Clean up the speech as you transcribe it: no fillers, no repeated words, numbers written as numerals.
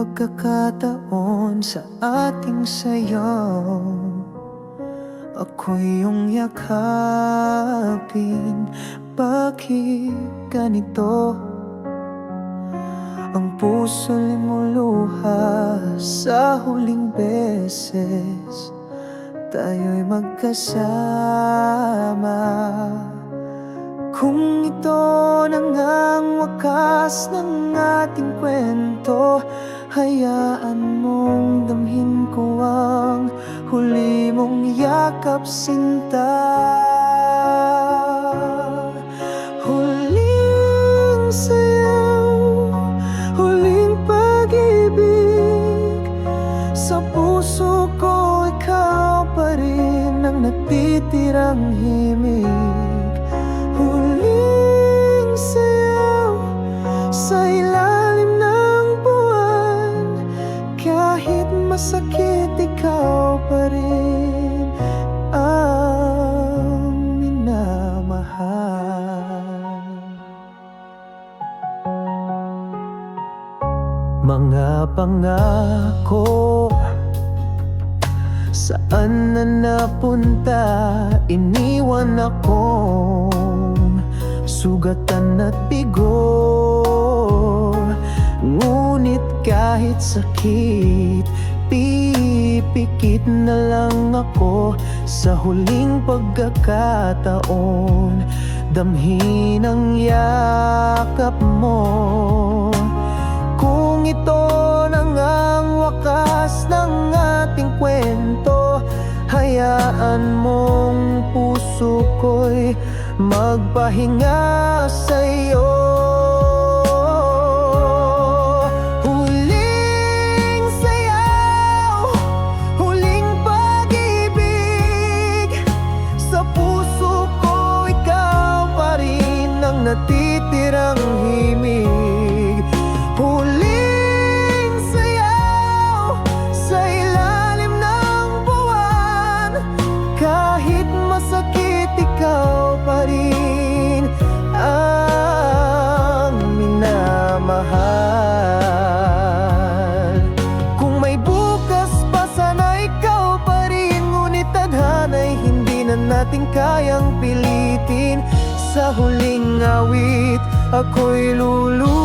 pagkakataon sa ating sayaw, ako'y iyong yakapin. Bakit ganito? Ang puso lumuluha sa huling beses tayo'y magkasama. Kung ito na ngang wakas ng ating kwento, hayaan mong damhin ko ang huli mong yakap, sinta. Huling sayaw, huling pag-ibig, sa puso ko ikaw pa rin ang natitirang himig. Huling sayaw sa ilalim ng buwan, kahit masakit ikaw pa rin ang minamahal. Mga pangako, saan na napunta? Iniwan akong sugatan at bigo. Ngunit kahit sakit, pipikit na lang ako sa huling pagkakataon. Damhin ang yakap mo. Kung ito na ngang wakas ng ating kwento, hayaan mong puso ko'y magpahinga sa'yo. Huling sayaw, huling pag-ibig, sa puso ko ikaw pa rin ang natitirang himig. Huling sayaw sa ilalim ng buwan, kahit masakit ikaw pa rin ang minamahal. Kung may bukas pa, sana ikaw pa rin, ngunit tadhana'y hindi na natin kayang pilitin. Sa huling awit, ako'y lulu